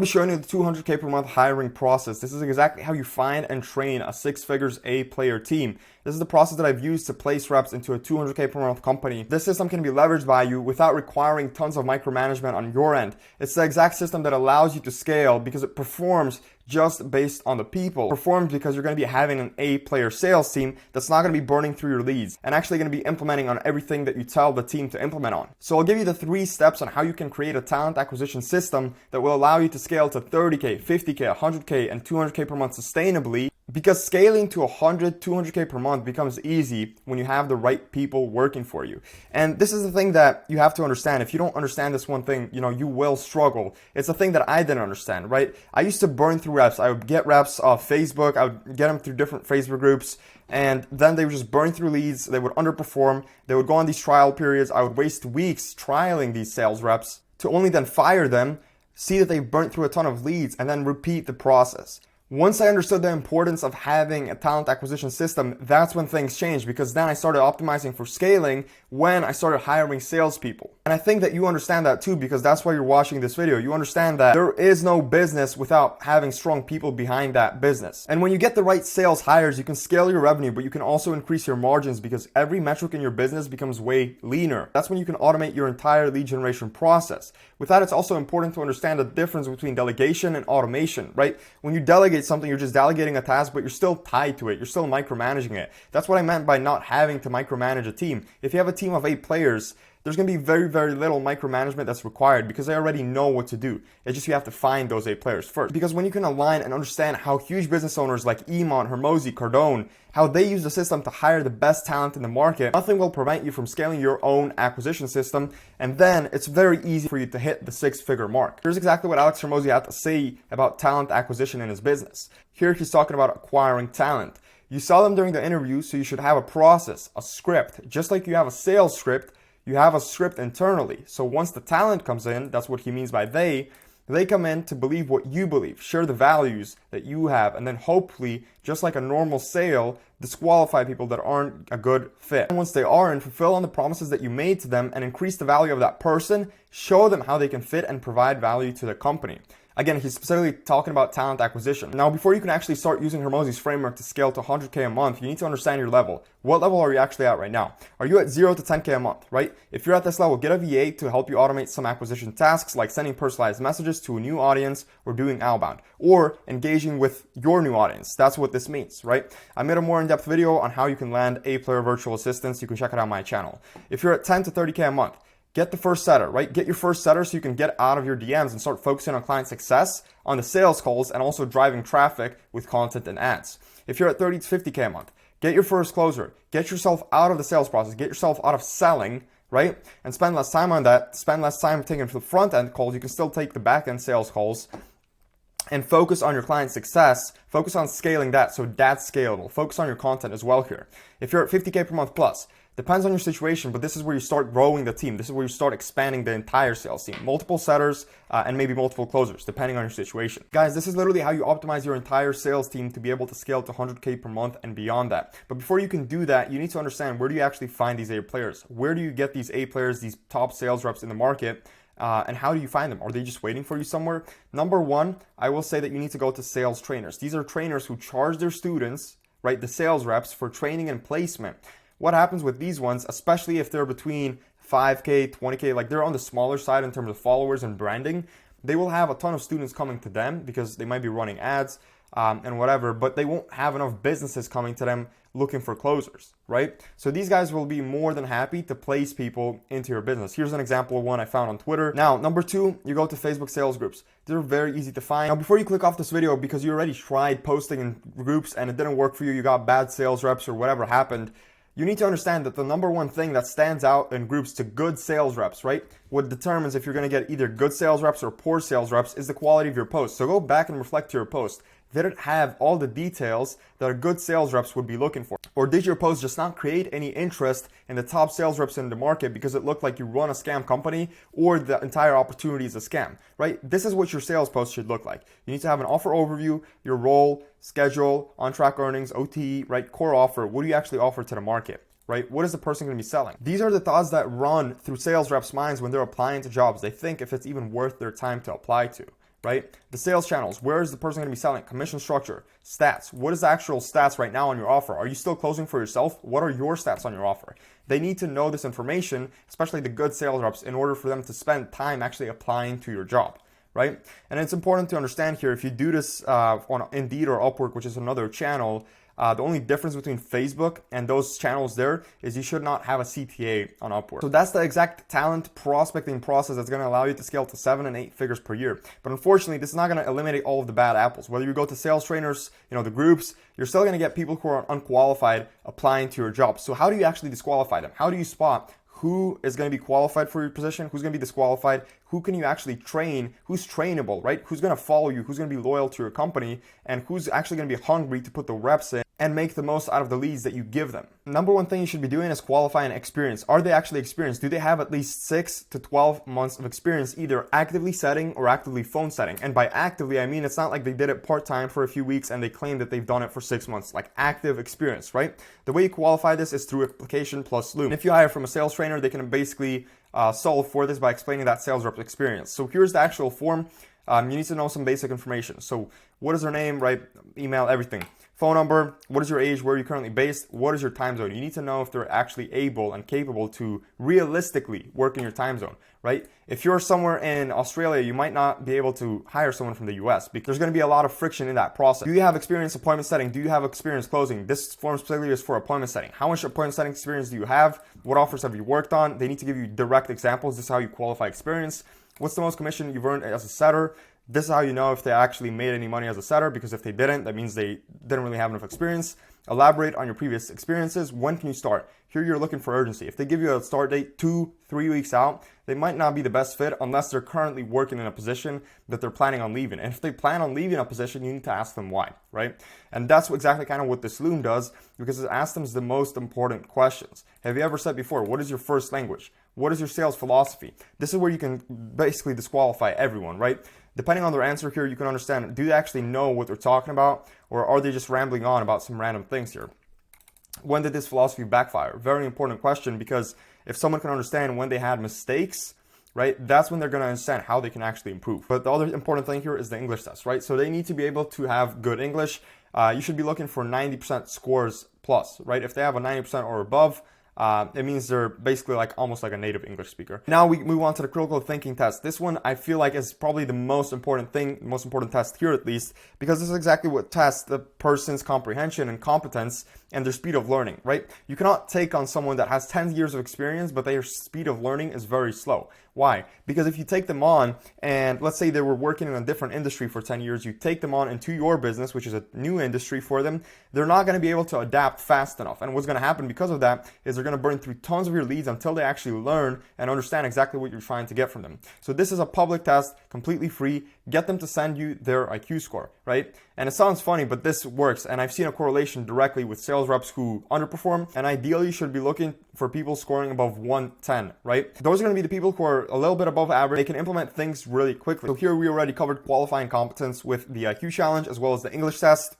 I'll be showing you the 200K per month hiring process. This is exactly how you find and train a six figures A player team. This is the process that I've used to place reps into a 200K per month company. This system can be leveraged by you without requiring tons of micromanagement on your end. It's the exact system that allows you to scale because it performs just based on the people. It performs because you're going to be having an A player sales team that's not going to be burning through your leads and actually going to be implementing on everything that you tell the team to implement on. So I'll give you the 3 steps on how you can create a talent acquisition system that will allow you to scale to 30K, 50K, 100K, and 200K per month sustainably. Because scaling to 100, 200K per month becomes easy when you have the right people working for you. And this is the thing that you have to understand. If you don't understand this one thing, you will struggle. It's a thing that I didn't understand, right? I used to burn through reps. I would get reps off Facebook. I would get them through different Facebook groups. And then they would just burn through leads. They would underperform. They would go on these trial periods. I would waste weeks trialing these sales reps to only then fire them, see that they've burnt through a ton of leads, and then repeat the process. Once I understood the importance of having a talent acquisition system, that's when things changed, because then I started optimizing for scaling when I started hiring salespeople. And I think that you understand that too, because that's why you're watching this video. You understand that there is no business without having strong people behind that business. And when you get the right sales hires, you can scale your revenue, but you can also increase your margins because every metric in your business becomes way leaner. That's when you can automate your entire lead generation process. With that, it's also important to understand the difference between delegation and automation, right? When you delegate something, you're just delegating a task, but you're still tied to it. You're still micromanaging it. That's what I meant by not having to micromanage a team. If you have a team of 8 players, there's going to be very, very little micromanagement that's required because they already know what to do. It's just you have to find those 8 players first. Because when you can align and understand how huge business owners like Iman, Hermosi, Cardone, how they use the system to hire the best talent in the market, nothing will prevent you from scaling your own acquisition system. And then it's very easy for you to hit the 6-figure mark. Here's exactly what Alex Hermosi had to say about talent acquisition in his business. Here he's talking about acquiring talent. You sell them during the interview, so you should have a process, a script. Just like you have a sales script, you have a script internally. So once the talent comes in, that's what he means by they come in to believe what you believe, share the values that you have, and then hopefully, just like a normal sale, disqualify people that aren't a good fit. And once they are in, fulfill on the promises that you made to them and increase the value of that person, show them how they can fit and provide value to the company. Again, he's specifically talking about talent acquisition. Now, before you can actually start using Hermosi's framework to scale to 100K a month, you need to understand your level. What level are you actually at right now? Are you at 0 to 10K a month, right? If you're at this level, get a VA to help you automate some acquisition tasks like sending personalized messages to a new audience or doing outbound or engaging with your new audience. That's what this means, right? I made a more in-depth video on how you can land A-player virtual assistants. You can check it out on my channel. If you're at 10 to 30K a month, get the first setter, right? Get your first setter so you can get out of your DMs and start focusing on client success, on the sales calls, and also driving traffic with content and ads. If you're at 30 to 50K a month, get your first closer. Get yourself out of the sales process. Get yourself out of selling, right? And spend less time on that. Spend less time taking the front end calls. You can still take the back end sales calls and focus on your client success. Focus on scaling that so that's scalable. Focus on your content as well here. If you're at 50K per month plus, depends on your situation, but this is where you start growing the team. This is where you start expanding the entire sales team. Multiple setters and maybe multiple closers, depending on your situation. Guys, this is literally how you optimize your entire sales team to be able to scale to 100K per month and beyond that. But before you can do that, you need to understand, where do you actually find these A players? Where do you get these A players, these top sales reps in the market? And how do you find them? Are they just waiting for you somewhere? Number one, I will say that you need to go to sales trainers. These are trainers who charge their students, right, the sales reps, for training and placement. What happens with these ones, especially if they're between 5K, 20K, like they're on the smaller side in terms of followers and branding, they will have a ton of students coming to them because they might be running ads and whatever, but they won't have enough businesses coming to them looking for closers, right? So these guys will be more than happy to place people into your business. Here's an example of one I found on Twitter. Now, number two, you go to Facebook sales groups. They're very easy to find. Now, before you click off this video, because you already tried posting in groups and it didn't work for you, you got bad sales reps or whatever happened, you need to understand that the number one thing that stands out in groups to good sales reps, right? What determines if you're going to get either good sales reps or poor sales reps is the quality of your post. So go back and reflect to your post. Did it have all the details that a good sales reps would be looking for? Or did your post just not create any interest in the top sales reps in the market because it looked like you run a scam company or the entire opportunity is a scam, right? This is what your sales post should look like. You need to have an offer overview, your role, schedule, on-track earnings, OTE, right? Core offer. What do you actually offer to the market? Right? What is the person going to be selling? These are the thoughts that run through sales reps' minds when they're applying to jobs. They think if it's even worth their time to apply to. right? The sales channels, where is the person going to be selling? Commission structure, stats. What is the actual stats right now on your offer? Are you still closing for yourself? What are your stats on your offer? They need to know this information, especially the good sales reps, in order for them to spend time actually applying to your job, right? And it's important to understand here, if you do this on Indeed or Upwork, which is another channel, the only difference between Facebook and those channels there is you should not have a CTA on Upwork. So that's the exact talent prospecting process that's going to allow you to scale to 7 and 8 figures per year. But unfortunately, this is not going to eliminate all of the bad apples. Whether you go to sales trainers, the groups, you're still going to get people who are unqualified applying to your job. So how do you actually disqualify them? How do you spot who is going to be qualified for your position, who's going to be disqualified, who can you actually train, who's trainable, right? Who's going to follow you, who's going to be loyal to your company, and who's actually going to be hungry to put the reps in and make the most out of the leads that you give them. Number one thing you should be doing is qualifying experience. Are they actually experienced? Do they have at least 6 to 12 months of experience, either actively setting or actively phone setting? And by actively, I mean it's not like they did it part-time for a few weeks and they claim that they've done it for 6 months, like active experience, right? The way you qualify this is through application plus Loom. And if you hire from a sales trainer, they can basically solve for this by explaining that sales rep experience. So here's the actual form. You need to know some basic information. So what is their name, right? Email, everything. Phone number, what is your age, where are you currently based, what is your time zone? You need to know if they're actually able and capable to realistically work in your time zone, right? If you're somewhere in Australia, you might not be able to hire someone from the US because there's going to be a lot of friction in that process. Do you have experience appointment setting? Do you have experience closing? This form specifically is for appointment setting. How much appointment setting experience do you have? What offers have you worked on? They need to give you direct examples. This is how you qualify experience. What's the most commission you've earned as a setter? This is how you know if they actually made any money as a setter, because if they didn't, that means they didn't really have enough experience. Elaborate on your previous experiences. When can you start? Here you're looking for urgency. If they give you a start date 2-3 weeks out, they might not be the best fit unless they're currently working in a position that they're planning on leaving. And if they plan on leaving a position, you need to ask them why, right? And that's exactly kind of what this Loom does, because it asks them the most important questions. Have you ever said before, what is your first language? What is your sales philosophy? This is where you can basically disqualify everyone, right? Depending on their answer here, you can understand, do they actually know what they're talking about, or are they just rambling on about some random things here? When did this philosophy backfire? Very important question, because if someone can understand when they had mistakes, right, that's when they're going to understand how they can actually improve. But the other important thing here is the English test, right? So they need to be able to have good English. You should be looking for 90% scores plus, right? If they have a 90% or above, it means they're basically almost like a native English speaker. Now we move on to the critical thinking test. This one I feel like is probably the most important thing, the most important test here at least, because this is exactly what tests the person's comprehension and competence and their speed of learning, right? You cannot take on someone that has 10 years of experience, but their speed of learning is very slow. Why? Because if you take them on, and let's say they were working in a different industry for 10 years, you take them on into your business, which is a new industry for them, they're not going to be able to adapt fast enough. And what's going to happen because of that is they're going to burn through tons of your leads until they actually learn and understand exactly what you're trying to get from them. So this is a public test, completely free. Get them to send you their IQ score, right? And it sounds funny, but this works. And I've seen a correlation directly with sales reps who underperform. And ideally, you should be looking for people scoring above 110, right? Those are going to be the people who are a little bit above average. They can implement things really quickly. So here we already covered qualifying competence with the IQ challenge as well as the English test.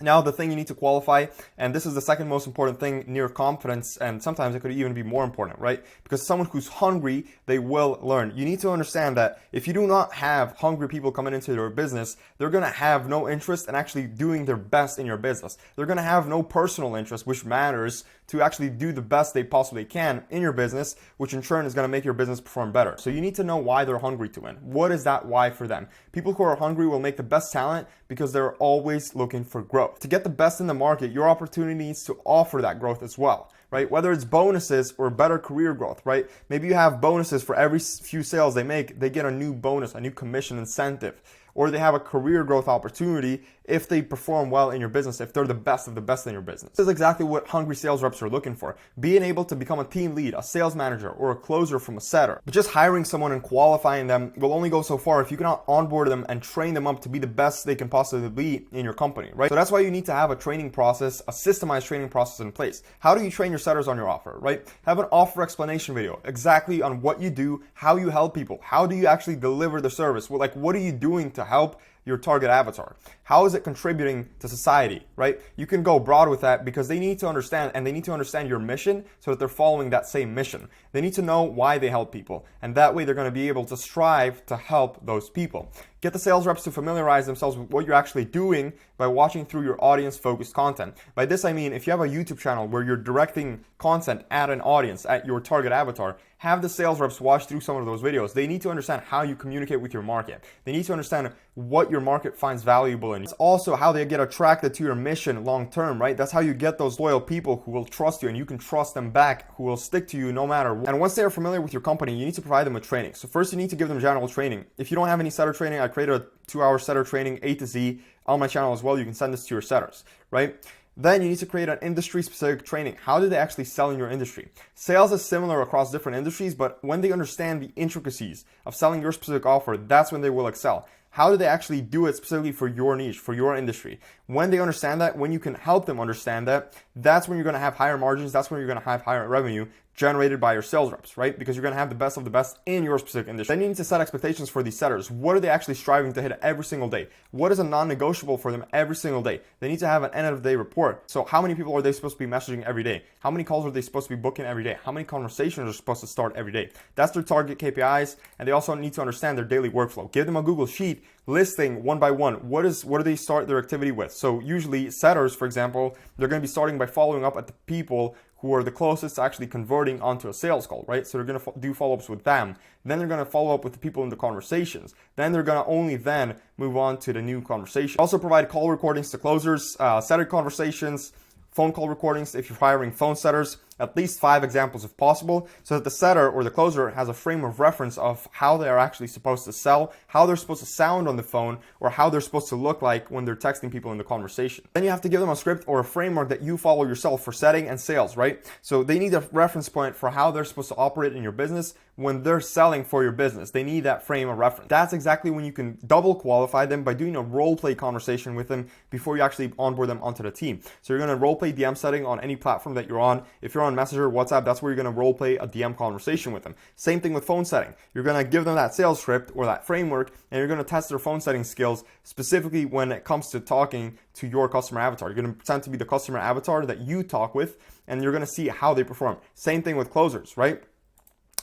Now the thing you need to qualify, and this is the second most important thing near confidence, and sometimes it could even be more important, right? Because someone who's hungry, they will learn. You need to understand that if you do not have hungry people coming into your business, they're going to have no interest in actually doing their best in your business. They're going to have no personal interest, which matters, to actually do the best they possibly can in your business, which in turn is going to make your business perform better. So you need to know why they're hungry to win. What is that why for them? People who are hungry will make the best talent because they're always looking for growth. To get the best in the market, your opportunity needs to offer that growth as well, right? Whether it's bonuses or better career growth, right? Maybe you have bonuses for every few sales they make, they get a new bonus, a new commission incentive. Or they have a career growth opportunity if they perform well in your business, if they're the best of the best in your business. This is exactly what hungry sales reps are looking for. Being able to become a team lead, a sales manager, or a closer from a setter. But just hiring someone and qualifying them will only go so far if you cannot onboard them and train them up to be the best they can possibly be in your company, right? So that's why you need to have a training process, a systemized training process in place. How do you train your setters on your offer, right? Have an offer explanation video exactly on what you do, how you help people, how do you actually deliver the service, what are you doing to help your target avatar? How is it contributing to society, right? You can go broad with that because they need to understand, and they need to understand your mission so that they're following that same mission. They need to know why they help people, and that way they're going to be able to strive to help those people. Get the sales reps to familiarize themselves with what you're actually doing by watching through your audience-focused content. By this I mean, if you have a YouTube channel where you're directing content at an audience, at your target avatar, have the sales reps watch through some of those videos. They need to understand how you communicate with your market. They need to understand what your market finds valuable in. It's also how they get attracted to your mission long term, right? That's how you get those loyal people who will trust you and you can trust them back, who will stick to you no matter what. And once they are familiar with your company, you need to provide them with training. So first you need to give them general training. If you don't have any setter training, I created a 2-hour setter training A to Z on my channel as well. You can send this to your setters, right? Then you need to create an industry-specific training. How do they actually sell in your industry? Sales is similar across different industries, but when they understand the intricacies of selling your specific offer, that's when they will excel. How do they actually do it specifically for your niche, for your industry? When they understand that, when you can help them understand that, that's when you're going to have higher margins. That's when you're going to have higher revenue generated by your sales reps, right? Because you're going to have the best of the best in your specific industry. Then you need to set expectations for these setters. What are they actually striving to hit every single day? What is a non-negotiable for them every single day? They need to have an end of the day report. So how many people are they supposed to be messaging every day? How many calls are they supposed to be booking every day? How many conversations are supposed to start every day? That's their target KPIs, and they also need to understand their daily workflow. Give them a Google Sheet listing one by one. What do they start their activity with? So usually setters, for example, they're going to be starting by following up at the people who are the closest to actually converting onto a sales call, right? So they're going to do follow-ups with them. Then they're going to follow up with the people in the conversations. Then they're going to only then move on to the new conversation. Also provide call recordings to closers, setter conversations, phone call recordings if you're hiring phone setters, at least 5 examples if possible, so that the setter or the closer has a frame of reference of how they are actually supposed to sell, how they're supposed to sound on the phone, or how they're supposed to look like when they're texting people in the conversation. Then you have to give them a script or a framework that you follow yourself for setting and sales, right? So they need a reference point for how they're supposed to operate in your business when they're selling for your business. They need that frame of reference. That's exactly when you can double qualify them by doing a role play conversation with them before you actually onboard them onto the team. So you're going to role play DM setting on any platform that you're on. If you're on Messenger, WhatsApp, that's where you're going to role play a DM conversation with them. Same thing with phone setting. You're going to give them that sales script or that framework, and you're going to test their phone setting skills specifically when it comes to talking to your customer avatar. You're going to pretend to be the customer avatar that you talk with, and you're going to see how they perform. Same thing with closers, right?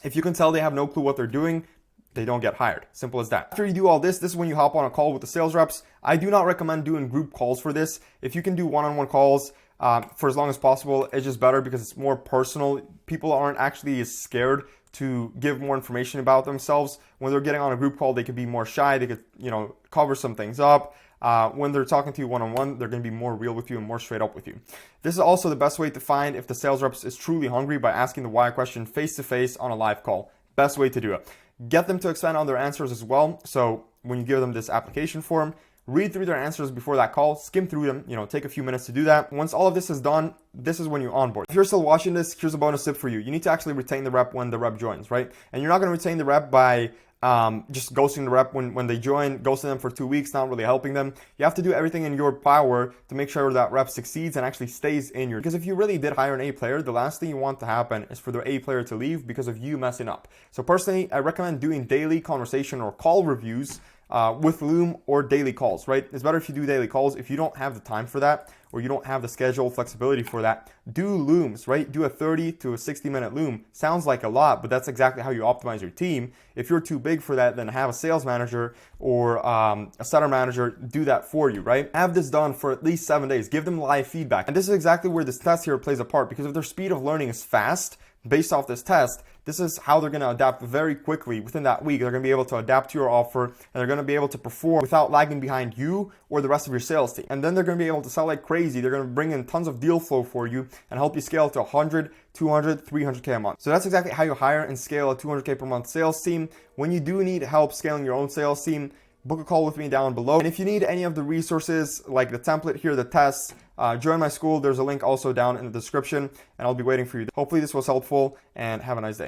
If you can tell they have no clue what they're doing, they don't get hired. Simple as that. After you do all this, this is when you hop on a call with the sales reps. I do not recommend doing group calls for this. If you can do one-on-one calls for as long as possible, it's just better because it's more personal. People aren't actually as scared to give more information about themselves. When they're getting on a group call, they could be more shy. They could, cover some things up. When they're talking to you one-on-one, they're going to be more real with you and more straight up with you. This is also the best way to find if the sales reps is truly hungry by asking the why question face-to-face on a live call. Best way to do it. Get them to expand on their answers as well. So when you give them this application form, read through their answers before that call, skim through them, take a few minutes to do that. Once all of this is done, this is when you onboard. If you're still watching this, here's a bonus tip for you. You need to actually retain the rep when the rep joins, right? And you're not going to retain the rep by just ghosting the rep when they join, ghosting them for 2 weeks, not really helping them. You have to do everything in your power to make sure that rep succeeds and actually stays in your, because if you really did hire an A player, the last thing you want to happen is for the A player to leave because of you messing up. So personally, I recommend doing daily conversation or call reviews with Loom or daily calls, right? It's better if you do daily calls. If you don't have the time for that, or you don't have the schedule flexibility for that, do Looms, right? Do a 30 to a 60-minute Loom. Sounds like a lot, but that's exactly how you optimize your team. If you're too big for that, then have a sales manager or a setter manager do that for you, right? Have this done for at least 7 days. Give them live feedback. And this is exactly where this test here plays a part, because if their speed of learning is fast, based off this test, this is how they're going to adapt very quickly. Within that week, they're going to be able to adapt to your offer, and they're going to be able to perform without lagging behind you or the rest of your sales team. And then they're going to be able to sell like crazy. They're going to bring in tons of deal flow for you and help you scale to 100, 200, 300K a month. So that's exactly how you hire and scale a 200K per month sales team. When you do need help scaling your own sales team, book a call with me down below. And if you need any of the resources like the template here, the tests, join my school. There's a link also down in the description, and I'll be waiting for you. Hopefully this was helpful, and have a nice day.